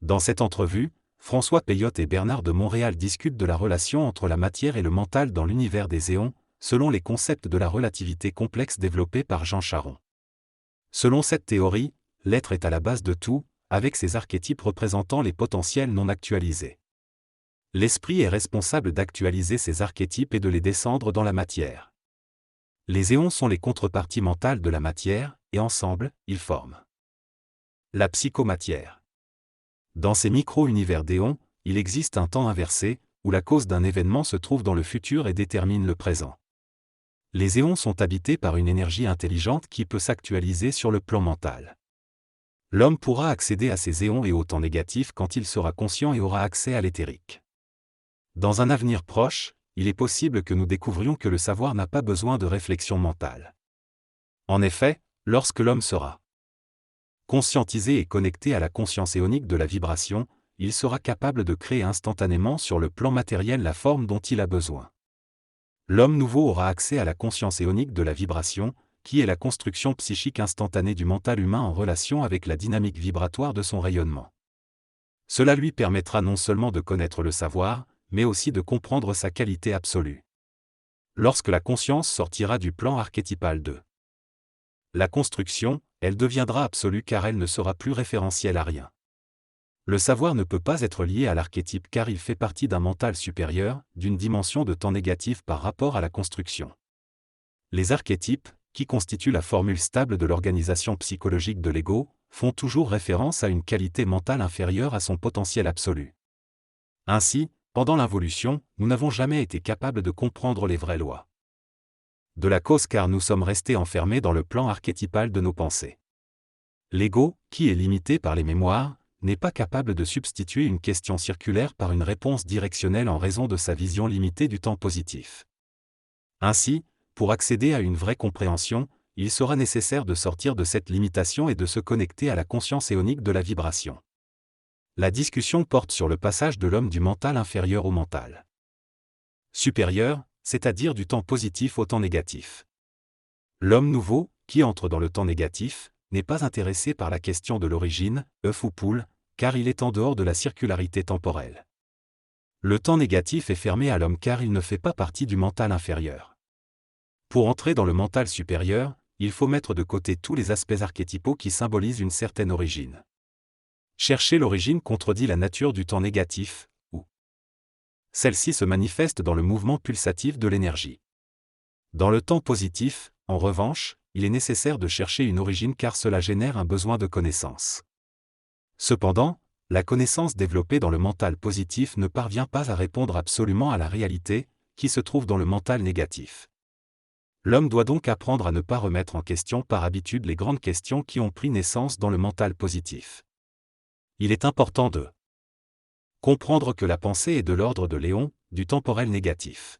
Dans cette entrevue, François Peyotte et Bernard de Montréal discutent de la relation entre la matière et le mental dans l'univers des éons, selon les concepts de la relativité complexe développés par Jean Charron. Selon cette théorie, l'être est à la base de tout, avec ses archétypes représentant les potentiels non actualisés. L'esprit est responsable d'actualiser ces archétypes et de les descendre dans la matière. Les éons sont les contreparties mentales de la matière, et ensemble, ils forment la psychomatière. Dans ces micro-univers d'éons, il existe un temps inversé, où la cause d'un événement se trouve dans le futur et détermine le présent. Les éons sont habités par une énergie intelligente qui peut s'actualiser sur le plan mental. L'homme pourra accéder à ces éons et au temps négatif quand il sera conscient et aura accès à l'éthérique. Dans un avenir proche, il est possible que nous découvrions que le savoir n'a pas besoin de réflexion mentale. En effet, lorsque l'homme sera conscientisé et connecté à la conscience éonique de la vibration, il sera capable de créer instantanément sur le plan matériel la forme dont il a besoin. L'homme nouveau aura accès à la conscience éonique de la vibration, qui est la construction psychique instantanée du mental humain en relation avec la dynamique vibratoire de son rayonnement. Cela lui permettra non seulement de connaître le savoir, mais aussi de comprendre sa qualité absolue. Lorsque la conscience sortira du plan archétypal de la construction, elle deviendra absolue car elle ne sera plus référentielle à rien. Le savoir ne peut pas être lié à l'archétype car il fait partie d'un mental supérieur, d'une dimension de temps négatif par rapport à la construction. Les archétypes, qui constituent la formule stable de l'organisation psychologique de l'ego, font toujours référence à une qualité mentale inférieure à son potentiel absolu. Ainsi, pendant l'involution, nous n'avons jamais été capables de comprendre les vraies lois de la cause car nous sommes restés enfermés dans le plan archétypal de nos pensées. L'ego, qui est limité par les mémoires, n'est pas capable de substituer une question circulaire par une réponse directionnelle en raison de sa vision limitée du temps positif. Ainsi, pour accéder à une vraie compréhension, il sera nécessaire de sortir de cette limitation et de se connecter à la conscience éonique de la vibration. La discussion porte sur le passage de l'homme du mental inférieur au mental supérieur, c'est-à-dire du temps positif au temps négatif. L'homme nouveau, qui entre dans le temps négatif, n'est pas intéressé par la question de l'origine, œuf ou poule, car il est en dehors de la circularité temporelle. Le temps négatif est fermé à l'homme car il ne fait pas partie du mental inférieur. Pour entrer dans le mental supérieur, il faut mettre de côté tous les aspects archétypaux qui symbolisent une certaine origine. Chercher l'origine contredit la nature du temps négatif, où celle-ci se manifeste dans le mouvement pulsatif de l'énergie. Dans le temps positif, en revanche, il est nécessaire de chercher une origine car cela génère un besoin de connaissance. Cependant, la connaissance développée dans le mental positif ne parvient pas à répondre absolument à la réalité, qui se trouve dans le mental négatif. L'homme doit donc apprendre à ne pas remettre en question par habitude les grandes questions qui ont pris naissance dans le mental positif. Il est important de comprendre que la pensée est de l'ordre de l'éon, du temporel négatif.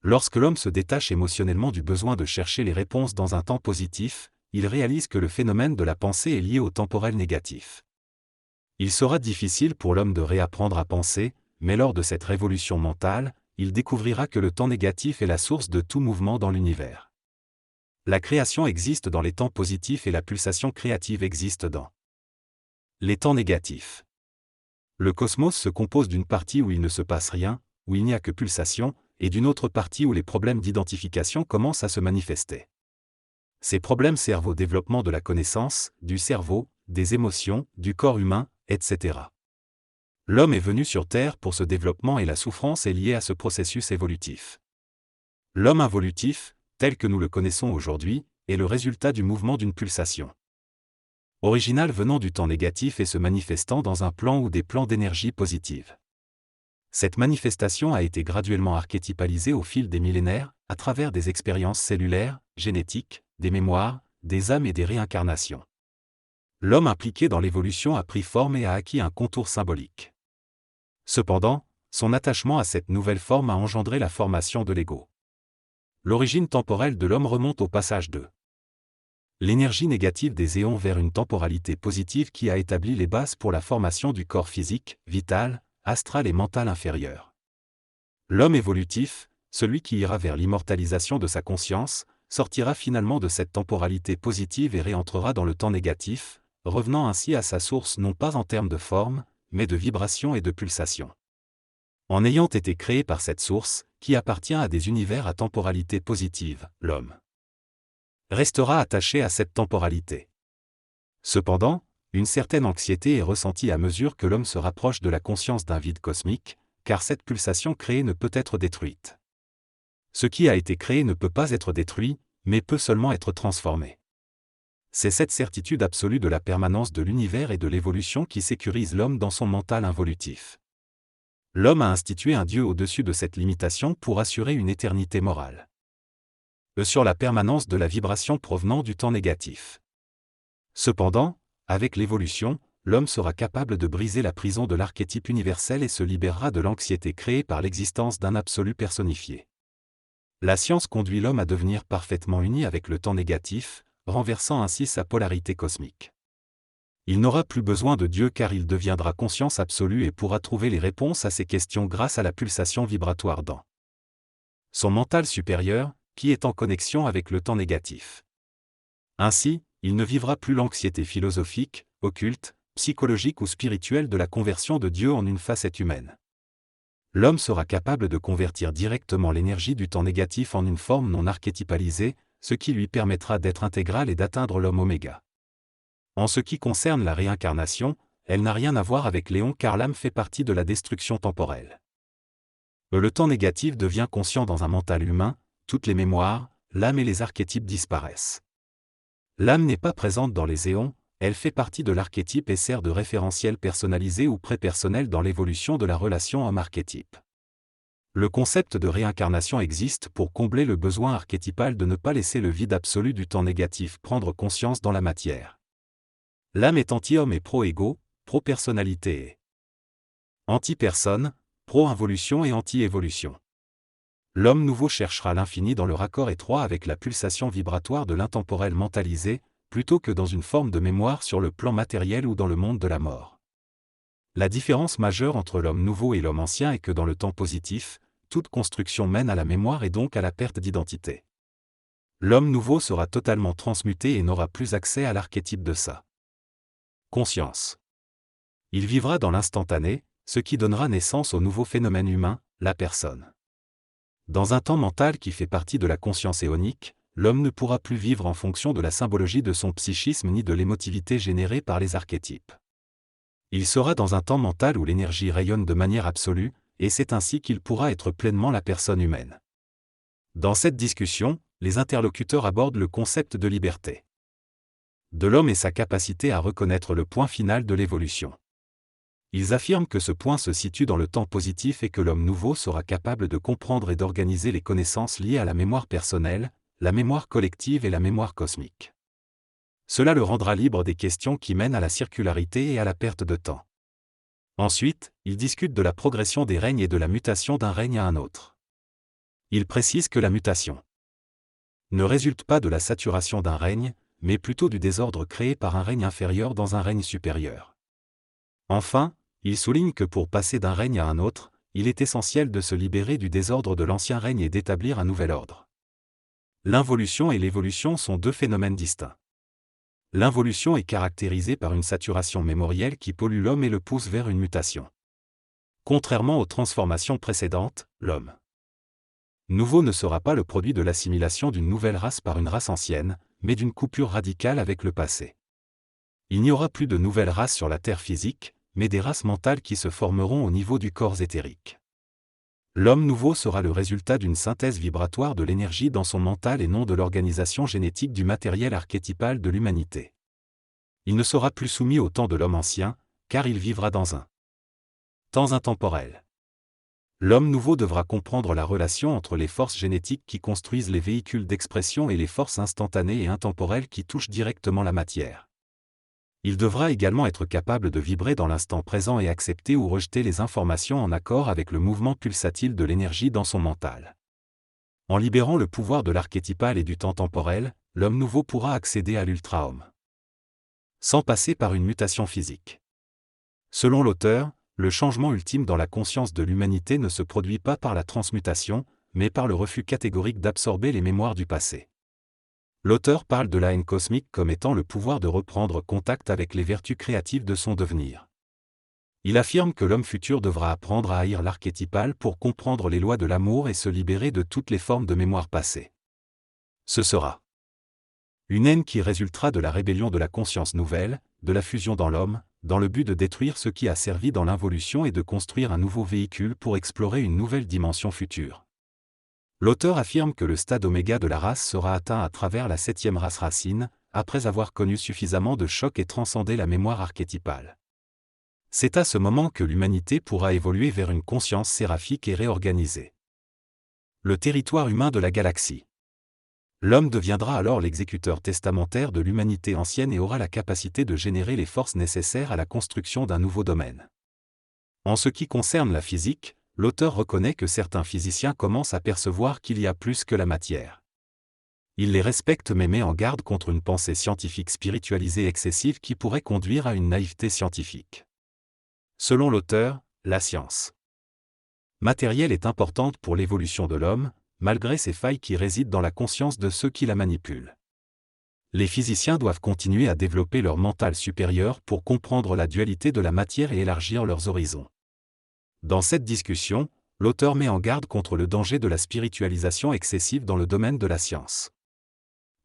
Lorsque l'homme se détache émotionnellement du besoin de chercher les réponses dans un temps positif, il réalise que le phénomène de la pensée est lié au temporel négatif. Il sera difficile pour l'homme de réapprendre à penser, mais lors de cette révolution mentale, il découvrira que le temps négatif est la source de tout mouvement dans l'univers. La création existe dans les temps positifs et la pulsation créative existe dans les temps négatifs. Le cosmos se compose d'une partie où il ne se passe rien, où il n'y a que pulsation, et d'une autre partie où les problèmes d'identification commencent à se manifester. Ces problèmes servent au développement de la connaissance, du cerveau, des émotions, du corps humain, etc. L'homme est venu sur Terre pour ce développement et la souffrance est liée à ce processus évolutif. L'homme involutif, tel que nous le connaissons aujourd'hui, est le résultat du mouvement d'une pulsation originale venant du temps négatif et se manifestant dans un plan ou des plans d'énergie positive. Cette manifestation a été graduellement archétypalisée au fil des millénaires, à travers des expériences cellulaires, génétiques, des mémoires, des âmes et des réincarnations. L'homme impliqué dans l'évolution a pris forme et a acquis un contour symbolique. Cependant, son attachement à cette nouvelle forme a engendré la formation de l'ego. L'origine temporelle de l'homme remonte au passage de l'énergie négative des éons vers une temporalité positive qui a établi les bases pour la formation du corps physique, vital, astral et mental inférieur. L'homme évolutif, celui qui ira vers l'immortalisation de sa conscience, sortira finalement de cette temporalité positive et réentrera dans le temps négatif, revenant ainsi à sa source non pas en termes de forme, mais de vibration et de pulsation. En ayant été créé par cette source, qui appartient à des univers à temporalité positive, l'homme restera attaché à cette temporalité. Cependant, une certaine anxiété est ressentie à mesure que l'homme se rapproche de la conscience d'un vide cosmique, car cette pulsation créée ne peut être détruite. Ce qui a été créé ne peut pas être détruit, mais peut seulement être transformé. C'est cette certitude absolue de la permanence de l'univers et de l'évolution qui sécurise l'homme dans son mental involutif. L'homme a institué un Dieu au-dessus de cette limitation pour assurer une éternité morale. Sur la permanence de la vibration provenant du temps négatif. Cependant, avec l'évolution, l'homme sera capable de briser la prison de l'archétype universel et se libérera de l'anxiété créée par l'existence d'un absolu personnifié. La science conduit l'homme à devenir parfaitement uni avec le temps négatif, renversant ainsi sa polarité cosmique. Il n'aura plus besoin de Dieu car il deviendra conscience absolue et pourra trouver les réponses à ses questions grâce à la pulsation vibratoire dans son mental supérieur, qui est en connexion avec le temps négatif. Ainsi, il ne vivra plus l'anxiété philosophique, occulte, psychologique ou spirituelle de la conversion de Dieu en une facette humaine. L'homme sera capable de convertir directement l'énergie du temps négatif en une forme non archétypalisée, ce qui lui permettra d'être intégral et d'atteindre l'homme oméga. En ce qui concerne la réincarnation, elle n'a rien à voir avec Léon car l'âme fait partie de la destruction temporelle. Le temps négatif devient conscient dans un mental humain, toutes les mémoires, l'âme et les archétypes disparaissent. L'âme n'est pas présente dans les éons, elle fait partie de l'archétype et sert de référentiel personnalisé ou prépersonnel dans l'évolution de la relation homme-archétype. Le concept de réincarnation existe pour combler le besoin archétypal de ne pas laisser le vide absolu du temps négatif prendre conscience dans la matière. L'âme est anti-homme et pro-égo, pro-personnalité et anti-personne, pro-involution et anti-évolution. L'homme nouveau cherchera l'infini dans le raccord étroit avec la pulsation vibratoire de l'intemporel mentalisé, plutôt que dans une forme de mémoire sur le plan matériel ou dans le monde de la mort. La différence majeure entre l'homme nouveau et l'homme ancien est que dans le temps positif, toute construction mène à la mémoire et donc à la perte d'identité. L'homme nouveau sera totalement transmuté et n'aura plus accès à l'archétype de sa conscience. Il vivra dans l'instantané, ce qui donnera naissance au nouveau phénomène humain, la personne. Dans un temps mental qui fait partie de la conscience éonique, l'homme ne pourra plus vivre en fonction de la symbologie de son psychisme ni de l'émotivité générée par les archétypes. Il sera dans un temps mental où l'énergie rayonne de manière absolue, et c'est ainsi qu'il pourra être pleinement la personne humaine. Dans cette discussion, les interlocuteurs abordent le concept de liberté de l'homme et sa capacité à reconnaître le point final de l'évolution. Ils affirment que ce point se situe dans le temps positif et que l'homme nouveau sera capable de comprendre et d'organiser les connaissances liées à la mémoire personnelle, la mémoire collective et la mémoire cosmique. Cela le rendra libre des questions qui mènent à la circularité et à la perte de temps. Ensuite, ils discutent de la progression des règnes et de la mutation d'un règne à un autre. Ils précisent que la mutation ne résulte pas de la saturation d'un règne, mais plutôt du désordre créé par un règne inférieur dans un règne supérieur. Enfin, il souligne que pour passer d'un règne à un autre, il est essentiel de se libérer du désordre de l'ancien règne et d'établir un nouvel ordre. L'involution et l'évolution sont deux phénomènes distincts. L'involution est caractérisée par une saturation mémorielle qui pollue l'homme et le pousse vers une mutation. Contrairement aux transformations précédentes, l'homme nouveau ne sera pas le produit de l'assimilation d'une nouvelle race par une race ancienne, mais d'une coupure radicale avec le passé. Il n'y aura plus de nouvelles races sur la Terre physique, mais des races mentales qui se formeront au niveau du corps éthérique. L'homme nouveau sera le résultat d'une synthèse vibratoire de l'énergie dans son mental et non de l'organisation génétique du matériel archétypal de l'humanité. Il ne sera plus soumis au temps de l'homme ancien, car il vivra dans un temps intemporel. L'homme nouveau devra comprendre la relation entre les forces génétiques qui construisent les véhicules d'expression et les forces instantanées et intemporelles qui touchent directement la matière. Il devra également être capable de vibrer dans l'instant présent et accepter ou rejeter les informations en accord avec le mouvement pulsatile de l'énergie dans son mental. En libérant le pouvoir de l'archétypal et du temps temporel, l'homme nouveau pourra accéder à l'ultra-homme, sans passer par une mutation physique. Selon l'auteur, le changement ultime dans la conscience de l'humanité ne se produit pas par la transmutation, mais par le refus catégorique d'absorber les mémoires du passé. L'auteur parle de la haine cosmique comme étant le pouvoir de reprendre contact avec les vertus créatives de son devenir. Il affirme que l'homme futur devra apprendre à haïr l'archétypal pour comprendre les lois de l'amour et se libérer de toutes les formes de mémoire passée. Ce sera une haine qui résultera de la rébellion de la conscience nouvelle, de la fusion dans l'homme, dans le but de détruire ce qui a servi dans l'involution et de construire un nouveau véhicule pour explorer une nouvelle dimension future. L'auteur affirme que le stade oméga de la race sera atteint à travers la 7e race racine, après avoir connu suffisamment de chocs et transcendé la mémoire archétypale. C'est à ce moment que l'humanité pourra évoluer vers une conscience séraphique et réorganisée. Le territoire humain de la galaxie. L'homme deviendra alors l'exécuteur testamentaire de l'humanité ancienne et aura la capacité de générer les forces nécessaires à la construction d'un nouveau domaine. En ce qui concerne la physique, l'auteur reconnaît que certains physiciens commencent à percevoir qu'il y a plus que la matière. Il les respecte mais met en garde contre une pensée scientifique spiritualisée excessive qui pourrait conduire à une naïveté scientifique. Selon l'auteur, la science matérielle est importante pour l'évolution de l'homme, malgré ses failles qui résident dans la conscience de ceux qui la manipulent. Les physiciens doivent continuer à développer leur mental supérieur pour comprendre la dualité de la matière et élargir leurs horizons. Dans cette discussion, l'auteur met en garde contre le danger de la spiritualisation excessive dans le domaine de la science.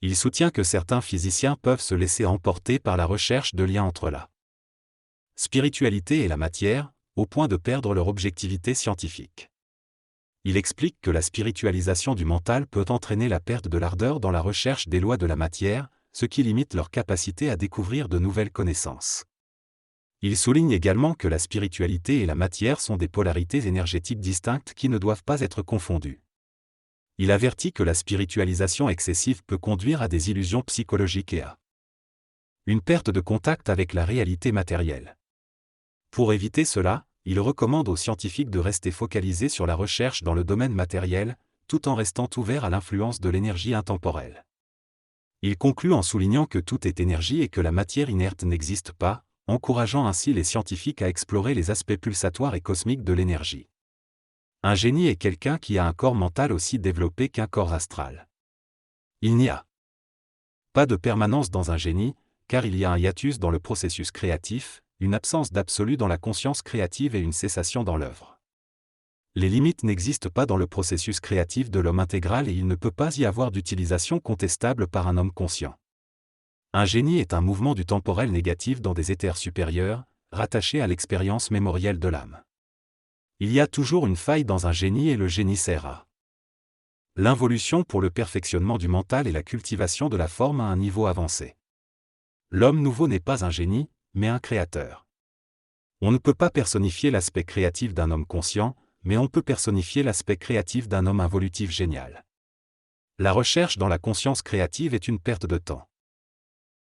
Il soutient que certains physiciens peuvent se laisser emporter par la recherche de liens entre la spiritualité et la matière, au point de perdre leur objectivité scientifique. Il explique que la spiritualisation du mental peut entraîner la perte de l'ardeur dans la recherche des lois de la matière, ce qui limite leur capacité à découvrir de nouvelles connaissances. Il souligne également que la spiritualité et la matière sont des polarités énergétiques distinctes qui ne doivent pas être confondues. Il avertit que la spiritualisation excessive peut conduire à des illusions psychologiques et à une perte de contact avec la réalité matérielle. Pour éviter cela, il recommande aux scientifiques de rester focalisés sur la recherche dans le domaine matériel, tout en restant ouverts à l'influence de l'énergie intemporelle. Il conclut en soulignant que tout est énergie et que la matière inerte n'existe pas, encourageant ainsi les scientifiques à explorer les aspects pulsatoires et cosmiques de l'énergie. Un génie est quelqu'un qui a un corps mental aussi développé qu'un corps astral. Il n'y a pas de permanence dans un génie, car il y a un hiatus dans le processus créatif, une absence d'absolu dans la conscience créative et une cessation dans l'œuvre. Les limites n'existent pas dans le processus créatif de l'homme intégral et il ne peut pas y avoir d'utilisation contestable par un homme conscient. Un génie est un mouvement du temporel négatif dans des éthers supérieurs, rattaché à l'expérience mémorielle de l'âme. Il y a toujours une faille dans un génie et le génie sert à l'involution pour le perfectionnement du mental et la cultivation de la forme à un niveau avancé. L'homme nouveau n'est pas un génie, mais un créateur. On ne peut pas personnifier l'aspect créatif d'un homme conscient, mais on peut personnifier l'aspect créatif d'un homme involutif génial. La recherche dans la conscience créative est une perte de temps.